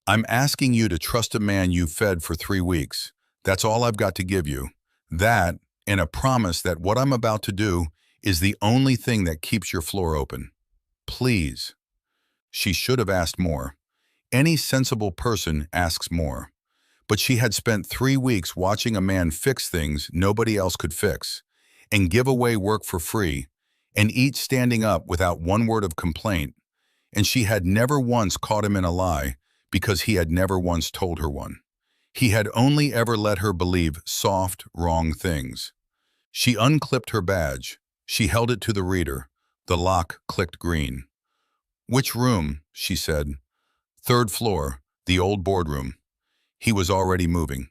Speaker 1: I'm asking you to trust a man you fed for 3 weeks. That's all I've got to give you. That, and a promise that what I'm about to do is the only thing that keeps your floor open. Please. She should have asked more. Any sensible person asks more. But she had spent 3 weeks watching a man fix things nobody else could fix, and give away work for free, and eat standing up without one word of complaint, and she had never once caught him in a lie because he had never once told her one. He had only ever let her believe soft, wrong things. She unclipped her badge. She held it to the reader. The lock clicked green. "Which room?" she said. "Third floor, the old boardroom." He was already moving.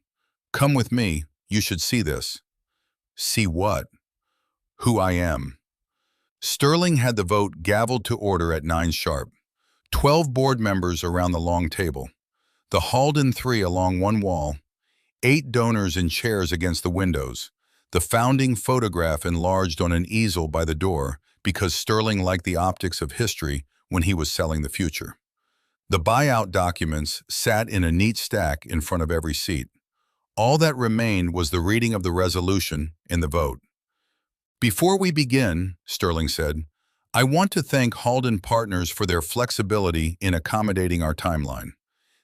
Speaker 1: "Come with me. You should see this." "See what?" "Who I am." Sterling had the vote gavelled to order at 9 sharp. 12 board members around the long table. The Halden three along one wall. 8 donors in chairs against the windows. The founding photograph enlarged on an easel by the door because Sterling liked the optics of history when he was selling the future. The buyout documents sat in a neat stack in front of every seat. All that remained was the reading of the resolution and the vote. "Before we begin," Sterling said, "I want to thank Halden Partners for their flexibility in accommodating our timeline.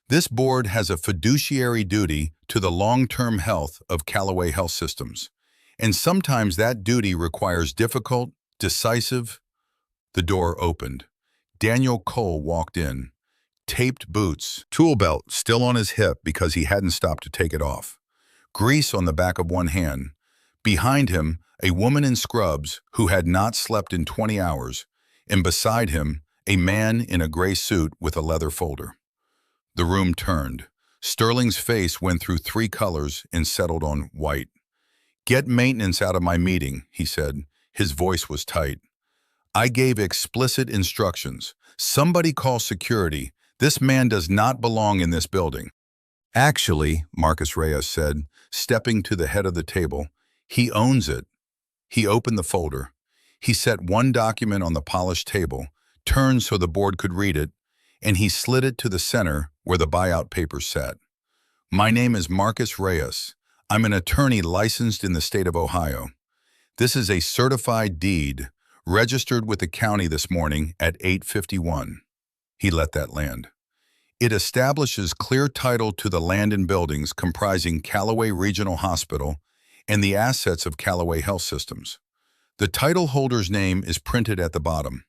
Speaker 1: This board has a fiduciary duty to the long-term health of Callaway Health Systems, and sometimes that duty requires difficult, decisive—" The door opened. Daniel Cole walked in. Taped boots, tool belt still on his hip because he hadn't stopped to take it off. Grease on the back of one hand. Behind him, a woman in scrubs who had not slept in 20 hours, and beside him, a man in a gray suit with a leather folder. The room turned. Sterling's face went through 3 colors and settled on white. "Get maintenance out of my meeting," he said. His voice was tight. "I gave explicit instructions. Somebody call security. This man does not belong in this building." "Actually," Marcus Reyes said, stepping to the head of the table, "he owns it." He opened the folder. He set one document on the polished table, turned so the board could read it, and he slid it to the center where the buyout papers sat. "My name is Marcus Reyes. I'm an attorney licensed in the state of Ohio. This is a certified deed, registered with the county this morning at 8:51. He let that land. "It establishes clear title to the land and buildings comprising Callaway Regional Hospital and the assets of Callaway Health Systems. The title holder's name is printed at the bottom.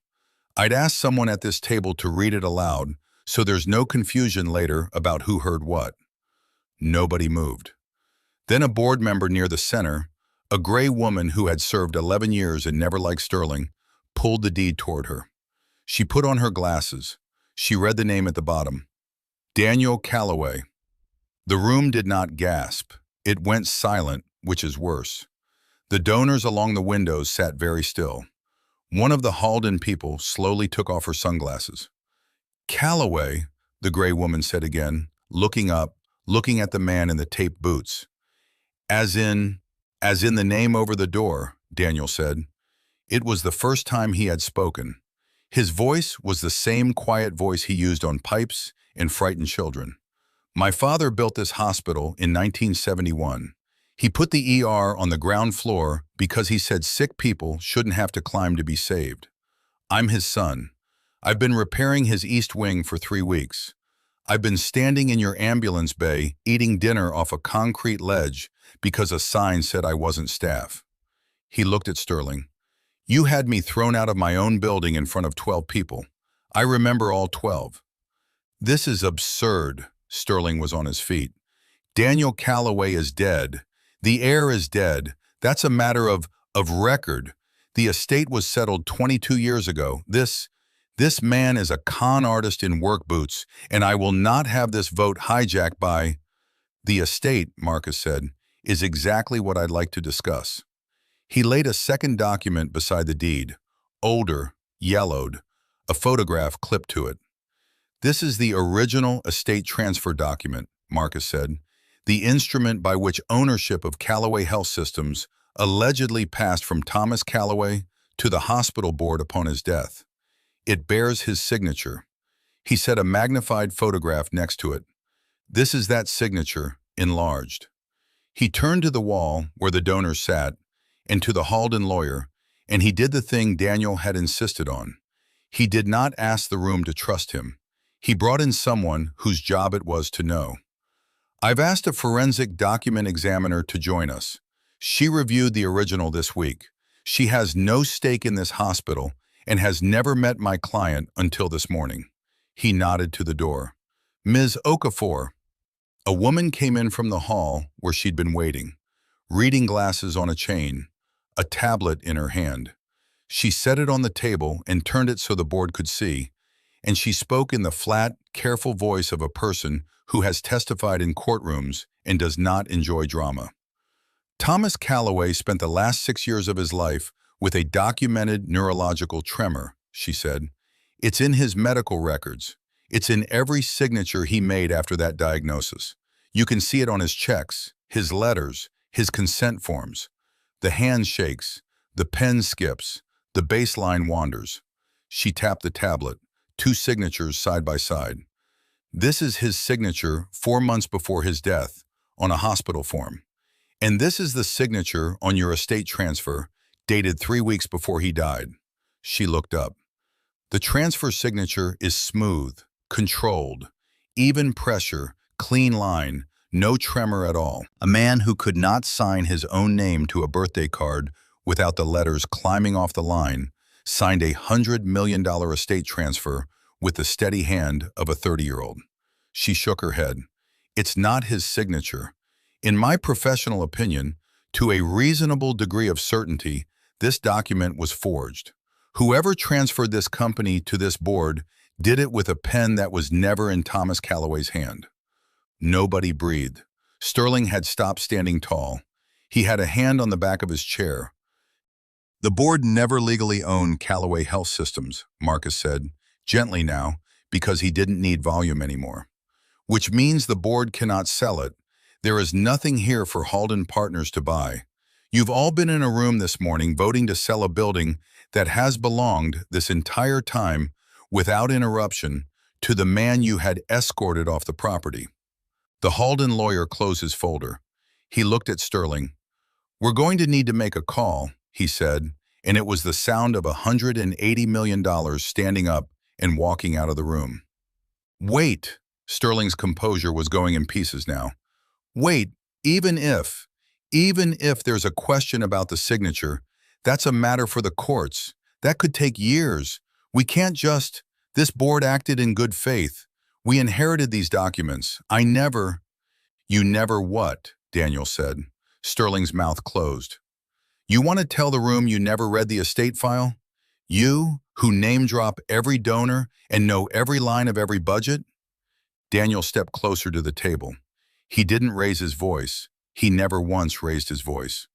Speaker 1: I'd ask someone at this table to read it aloud so there's no confusion later about who heard what." Nobody moved. Then a board member near the center, a gray woman who had served 11 years and never liked Sterling, pulled the deed toward her. She put on her glasses. She read the name at the bottom. Daniel Callaway. The room did not gasp. It went silent, which is worse. The donors along the windows sat very still. One of the Halden people slowly took off her sunglasses. "Callaway," the gray woman said again, looking up, looking at the man in the taped boots. As in the name over the door," Daniel said. It was the first time he had spoken. His voice was the same quiet voice he used on pipes and frightened children. "My father built this hospital in 1971. He put the ER on the ground floor because he said sick people shouldn't have to climb to be saved. I'm his son. I've been repairing his east wing for 3 weeks. I've been standing in your ambulance bay eating dinner off a concrete ledge because a sign said I wasn't staff." He looked at Sterling. "You had me thrown out of my own building in front of 12 people. I remember all 12. "This is absurd." Sterling was on his feet. "Daniel Callaway is dead. The heir is dead. That's a matter of record. The estate was settled 22 years ago. This man is a con artist in work boots, and I will not have this vote hijacked by—" "The estate," Marcus said, "is exactly what I'd like to discuss." He laid a second document beside the deed, older, yellowed, a photograph clipped to it. "This is the original estate transfer document. Marcus said. The instrument by which ownership of Callaway Health Systems allegedly passed from Thomas Callaway to the hospital board upon his death. It bears his signature. He set a magnified photograph next to it. This is that signature, enlarged. He turned to the wall where the donors sat and to the Halden lawyer, and he did the thing Daniel had insisted on. He did not ask the room to trust him. He brought in someone whose job it was to know. I've asked a forensic document examiner to join us. She reviewed the original this week. She has no stake in this hospital and has never met my client until this morning. He nodded to the door. Ms. Okafor. A woman came in from the hall where she'd been waiting, reading glasses on a chain, a tablet in her hand. She set it on the table and turned it so the board could see, and she spoke in the flat, careful voice of a person who has testified in courtrooms and does not enjoy drama. Thomas Callaway spent the last 6 years of his life with a documented neurological tremor, she said. It's in his medical records. It's in every signature he made after that diagnosis. You can see it on his checks, his letters, his consent forms. The hand shakes, the pen skips, the baseline wanders. She tapped the tablet, 2 signatures side by side. This is his signature 4 months before his death, on a hospital form. And this is the signature on your estate transfer, dated 3 weeks before he died. She looked up. The transfer signature is smooth, controlled, even pressure, clean line, no tremor at all. A man who could not sign his own name to a birthday card without the letters climbing off the line signed a $100 million estate transfer with the steady hand of a 30-year-old. She shook her head. It's not his signature. In my professional opinion, to a reasonable degree of certainty, this document was forged. Whoever transferred this company to this board did it with a pen that was never in Thomas Callaway's hand. Nobody breathed. Sterling had stopped standing tall. He had a hand on the back of his chair. The board never legally owned Callaway Health Systems, Marcus said, gently now, because he didn't need volume anymore. Which means the board cannot sell it. There is nothing here for Halden Partners to buy. You've all been in a room this morning voting to sell a building that has belonged this entire time, without interruption, to the man you had escorted off the property. The Halden lawyer closed his folder. He looked at Sterling. We're going to need to make a call, he said, and it was the sound of $180 million standing up and walking out of the room. Wait, Sterling's composure was going in pieces now. Wait, even if there's a question about the signature, that's a matter for the courts. That could take years. We can't just, this board acted in good faith. We inherited these documents. You never what? Daniel said. Sterling's mouth closed. You want to tell the room you never read the estate file? You, who name-drop every donor and know every line of every budget? Daniel stepped closer to the table. He didn't raise his voice. He never once raised his voice.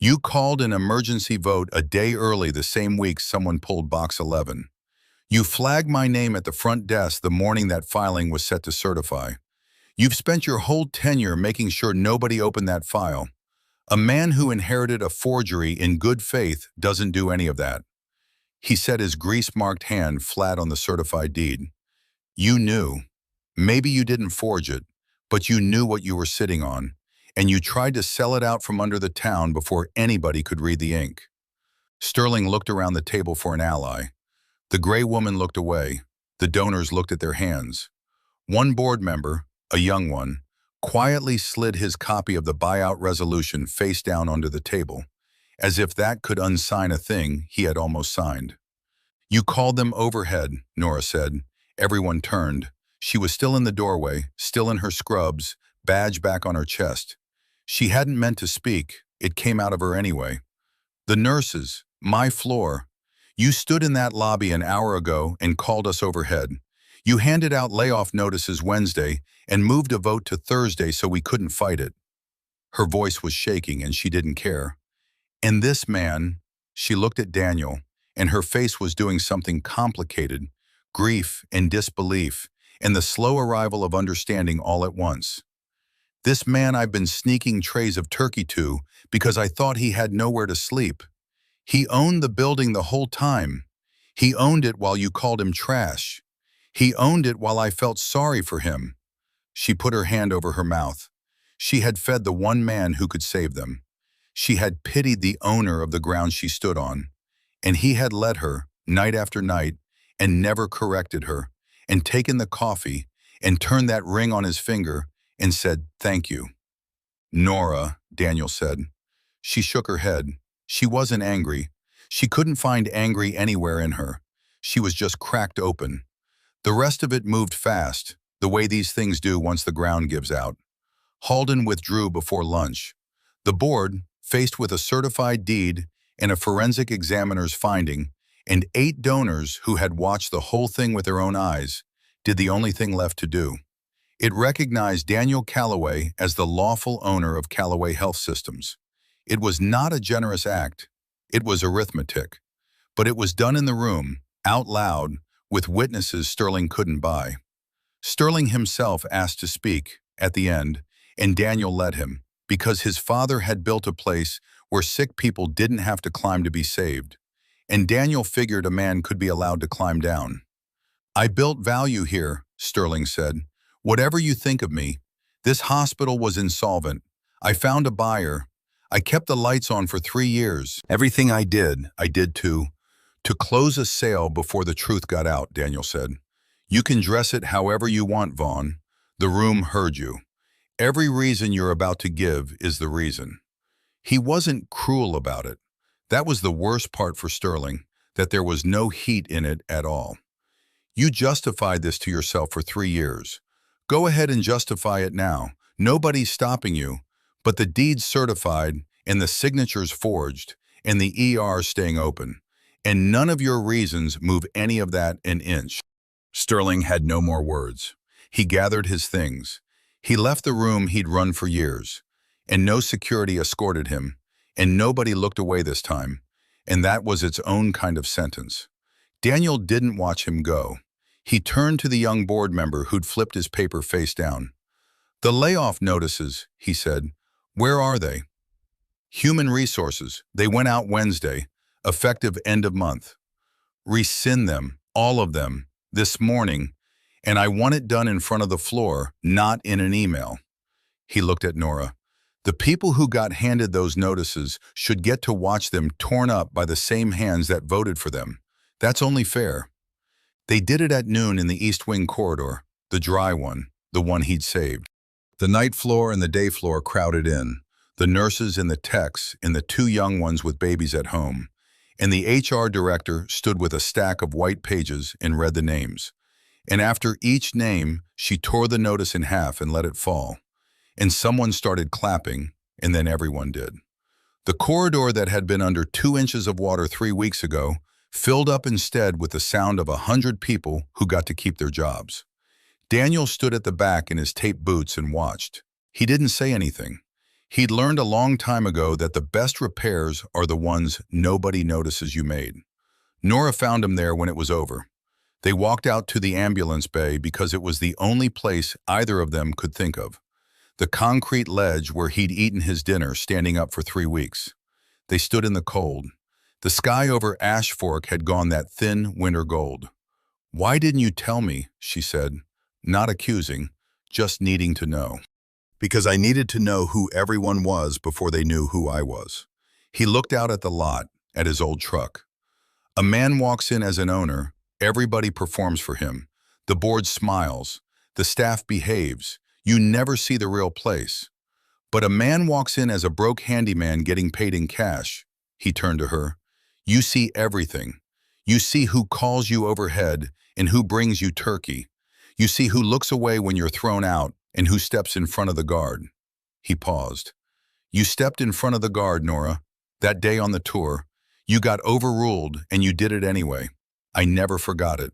Speaker 1: You called an emergency vote a day early the same week someone pulled Box 11. You flagged my name at the front desk the morning that filing was set to certify. You've spent your whole tenure making sure nobody opened that file. A man who inherited a forgery in good faith doesn't do any of that. He set his grease-marked hand flat on the certified deed. You knew. Maybe you didn't forge it, but you knew what you were sitting on, and you tried to sell it out from under the town before anybody could read the ink. Sterling looked around the table for an ally. The gray woman looked away. The donors looked at their hands. One board member, a young one, quietly slid his copy of the buyout resolution face down onto the table, as if that could unsign a thing he had almost signed. You called them overhead, Nora said. Everyone turned. She was still in the doorway, still in her scrubs, badge back on her chest. She hadn't meant to speak. It came out of her anyway. The nurses, my floor. You stood in that lobby an hour ago and called us overhead. You handed out layoff notices Wednesday and moved a vote to Thursday so we couldn't fight it. Her voice was shaking and she didn't care. And this man, she looked at Daniel, and her face was doing something complicated, grief and disbelief, and the slow arrival of understanding all at once. This man I've been sneaking trays of turkey to because I thought he had nowhere to sleep. He owned the building the whole time. He owned it while you called him trash. He owned it while I felt sorry for him. She put her hand over her mouth. She had fed the one man who could save them. She had pitied the owner of the ground she stood on. And he had led her, night after night, and never corrected her, and taken the coffee, and turned that ring on his finger, and said, "Thank you." "Nora," Daniel said. She shook her head. She wasn't angry. She couldn't find angry anywhere in her. She was just cracked open. The rest of it moved fast, the way these things do once the ground gives out. Halden withdrew before lunch. The board, faced with a certified deed and a forensic examiner's finding, and 8 donors who had watched the whole thing with their own eyes, did the only thing left to do. It recognized Daniel Calloway as the lawful owner of Calloway Health Systems. It was not a generous act. It was arithmetic. But it was done in the room, out loud, with witnesses Sterling couldn't buy. Sterling himself asked to speak, at the end, and Daniel let him, because his father had built a place where sick people didn't have to climb to be saved. And Daniel figured a man could be allowed to climb down. "I built value here," Sterling said. "Whatever you think of me, this hospital was insolvent. I found a buyer. I kept the lights on for 3 years. Everything I did to close a sale before the truth got out," Daniel said. "You can dress it however you want, Vaughn. The room heard you. Every reason you're about to give is the reason." He wasn't cruel about it. That was the worst part for Sterling, that there was no heat in it at all. "You justified this to yourself for 3 years. Go ahead and justify it now. Nobody's stopping you. But the deed's certified, and the signatures forged, and the ER staying open. And none of your reasons move any of that an inch." Sterling had no more words. He gathered his things. He left the room he'd run for years. And no security escorted him. And nobody looked away this time. And that was its own kind of sentence. Daniel didn't watch him go. He turned to the young board member who'd flipped his paper face down. "The layoff notices," he said. "Where are they?" "Human Resources. They went out Wednesday, effective end of month." "Rescind them, all of them, this morning, and I want it done in front of the floor, not in an email." He looked at Nora. "The people who got handed those notices should get to watch them torn up by the same hands that voted for them. That's only fair." They did it at noon in the East Wing corridor, the dry one, the one he'd saved. The night floor and the day floor crowded in, the nurses and the techs and the 2 young ones with babies at home. And the HR director stood with a stack of white pages and read the names. And after each name, she tore the notice in half and let it fall. And someone started clapping, and then everyone did. The corridor that had been under 2 inches of water 3 weeks ago filled up instead with the sound of 100 people who got to keep their jobs. Daniel stood at the back in his taped boots and watched. He didn't say anything. He'd learned a long time ago that the best repairs are the ones nobody notices you made. Nora found him there when it was over. They walked out to the ambulance bay because it was the only place either of them could think of. The concrete ledge where he'd eaten his dinner standing up for 3 weeks. They stood in the cold. The sky over Ash Fork had gone that thin winter gold. "Why didn't you tell me?" she said, not accusing, just needing to know. "Because I needed to know who everyone was before they knew who I was." He looked out at the lot, at his old truck. A man walks in as an owner, everybody performs for him. The board smiles, the staff behaves. You never see the real place. But a man walks in as a broke handyman getting paid in cash. He turned to her. You see everything. You see who calls you overhead and who brings you turkey. You see who looks away when you're thrown out and who steps in front of the guard. He paused. "You stepped in front of the guard, Nora. That day on the tour. You got overruled and you did it anyway. I never forgot it.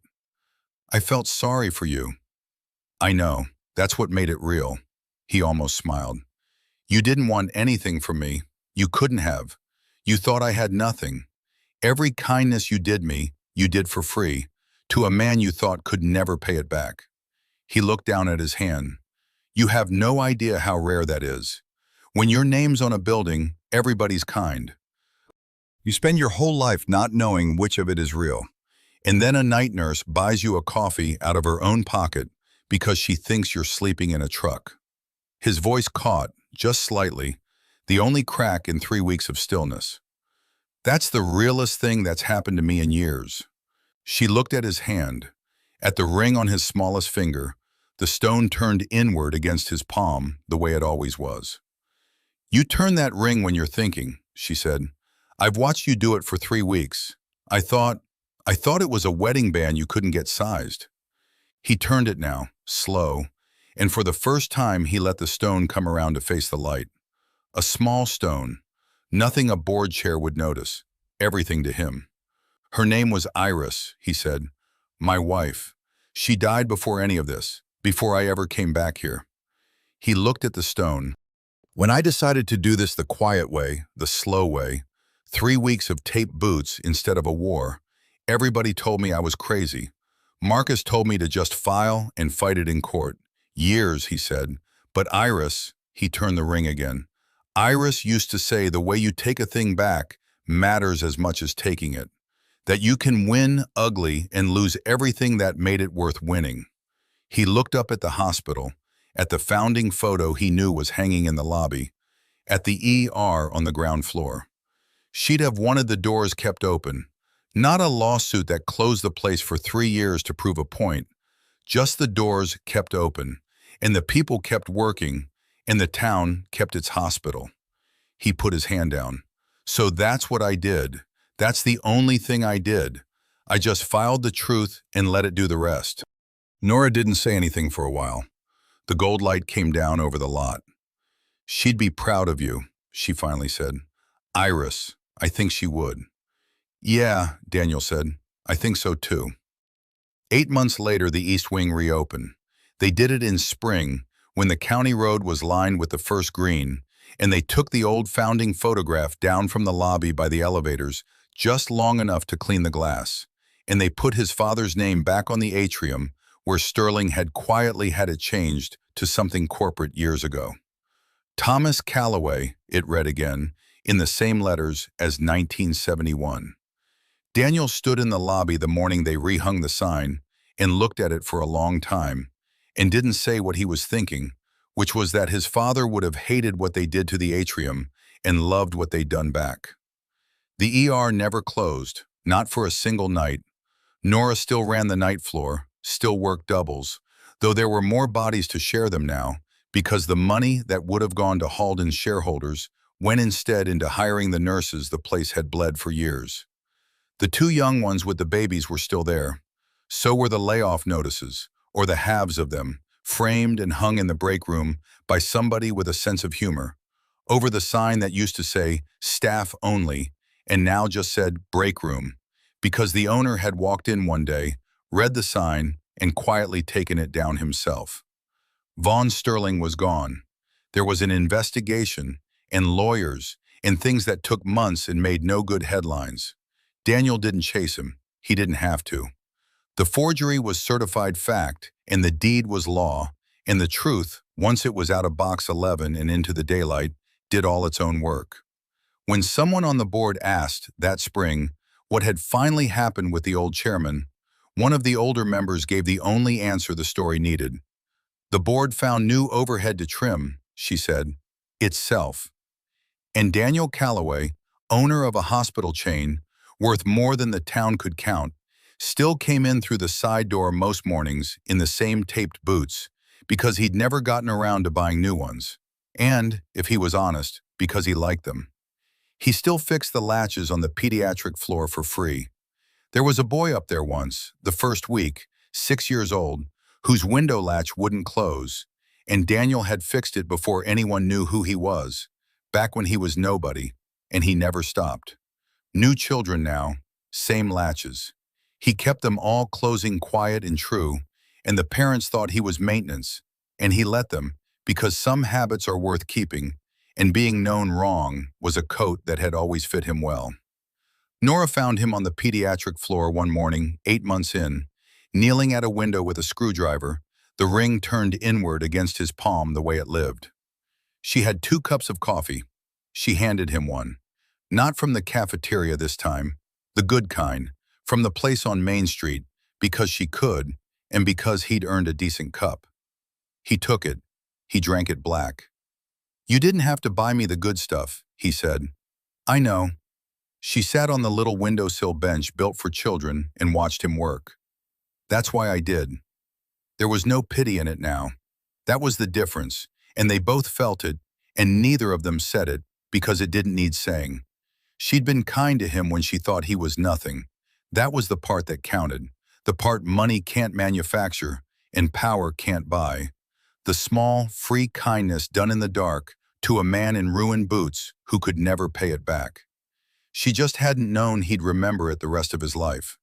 Speaker 1: I felt sorry for you." "I know. That's what made it real." He almost smiled. "You didn't want anything from me. You couldn't have. You thought I had nothing. Every kindness you did me, you did for free, to a man you thought could never pay it back." He looked down at his hand. You have no idea how rare that is. When your name's on a building, everybody's kind. You spend your whole life not knowing which of it is real. And then a night nurse buys you a coffee out of her own pocket because she thinks you're sleeping in a truck. His voice caught, just slightly, the only crack in 3 weeks of stillness. That's the realest thing that's happened to me in years. She looked at his hand, at the ring on his smallest finger, the stone turned inward against his palm the way it always was. You turn that ring when you're thinking, she said. I've watched you do it for 3 weeks. I thought it was a wedding band you couldn't get sized. He turned it now, slow, and for the first time he let the stone come around to face the light. A small stone, nothing a board chair would notice, everything to him. Her name was Iris, he said. My wife. She died before any of this, before I ever came back here. He looked at the stone. When I decided to do this the quiet way, the slow way, 3 weeks of taped boots instead of a war, everybody told me I was crazy. Marcus told me to just file and fight it in court. Years, he said. But Iris, he turned the ring again. Iris used to say the way you take a thing back matters as much as taking it. That you can win ugly and lose everything that made it worth winning. He looked up at the hospital, at the founding photo he knew was hanging in the lobby, at the ER on the ground floor. She'd have wanted the doors kept open, not a lawsuit that closed the place for 3 years to prove a point, just the doors kept open, and the people kept working, and the town kept its hospital. He put his hand down. So that's what I did. That's the only thing I did. I just filed the truth and let it do the rest. Nora didn't say anything for a while. The gold light came down over the lot. She'd be proud of you, she finally said. Iris, I think she would. Yeah, Daniel said. I think so too. 8 months later, the East Wing reopened. They did it in spring, when the county road was lined with the first green, and they took the old founding photograph down from the lobby by the elevators just long enough to clean the glass, and they put his father's name back on the atrium where Sterling had quietly had it changed to something corporate years ago. Thomas Calloway, it read again, in the same letters as 1971. Daniel stood in the lobby the morning they rehung the sign and looked at it for a long time and didn't say what he was thinking, which was that his father would have hated what they did to the atrium and loved what they'd done back. The ER never closed, not for a single night. Nora still ran the night floor, still worked doubles, though there were more bodies to share them now, because the money that would have gone to Halden's shareholders went instead into hiring the nurses the place had bled for years. The 2 young ones with the babies were still there. So were the layoff notices, or the halves of them, framed and hung in the break room by somebody with a sense of humor, over the sign that used to say, staff only, and now just said break room, because the owner had walked in one day, read the sign, and quietly taken it down himself. Vaughn Sterling was gone. There was an investigation, and lawyers, and things that took months and made no good headlines. Daniel didn't chase him. He didn't have to. The forgery was certified fact, and the deed was law, and the truth, once it was out of box 11 and into the daylight, did all its own work. When someone on the board asked, that spring, what had finally happened with the old chairman, one of the older members gave the only answer the story needed. The board found new overhead to trim, she said, itself. And Daniel Calloway, owner of a hospital chain, worth more than the town could count, still came in through the side door most mornings in the same taped boots, because he'd never gotten around to buying new ones. And, if he was honest, because he liked them. He still fixed the latches on the pediatric floor for free. There was a boy up there once, the first week, 6 years old, whose window latch wouldn't close, and Daniel had fixed it before anyone knew who he was, back when he was nobody, and he never stopped. New children now, same latches. He kept them all closing quiet and true, and the parents thought he was maintenance, and he let them, because some habits are worth keeping, and being known wrong was a coat that had always fit him well. Nora found him on the pediatric floor one morning, 8 months in, kneeling at a window with a screwdriver, The ring turned inward against his palm the way it lived. She had 2 cups of coffee. She handed him one. Not from the cafeteria this time, the good kind, from the place on Main Street, because she could, and because he'd earned a decent cup. He took it. He drank it black. "You didn't have to buy me the good stuff," he said. "I know." She sat on the little windowsill bench built for children and watched him work. "That's why I did." There was no pity in it now. That was the difference, and they both felt it, and neither of them said it, because it didn't need saying. She'd been kind to him when she thought he was nothing. That was the part that counted, the part money can't manufacture and power can't buy. The small, free kindness done in the dark to a man in ruined boots who could never pay it back. She just hadn't known he'd remember it the rest of his life.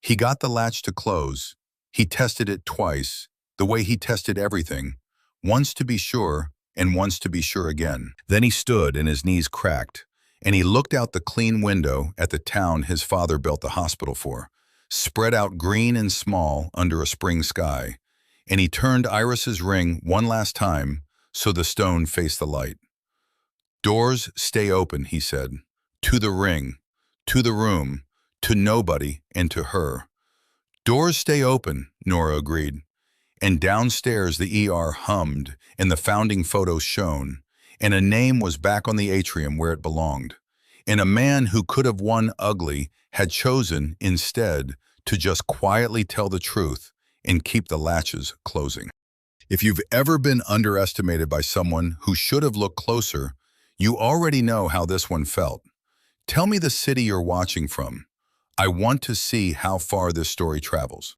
Speaker 1: He got the latch to close. He tested it twice, the way he tested everything, once to be sure and once to be sure again. Then he stood and his knees cracked, and he looked out the clean window at the town his father built the hospital for, spread out green and small under a spring sky, and he turned Iris's ring one last time so the stone faced the light. "Doors stay open," he said, "to the ring, to the room, to nobody, and to her." "Doors stay open," Nora agreed. And downstairs the ER hummed and the founding photos shone, and a name was back on the atrium where it belonged. And a man who could have won ugly had chosen, instead, to just quietly tell the truth and keep the latches closing. If you've ever been underestimated by someone who should have looked closer, you already know how this one felt. Tell me the city you're watching from. I want to see how far this story travels.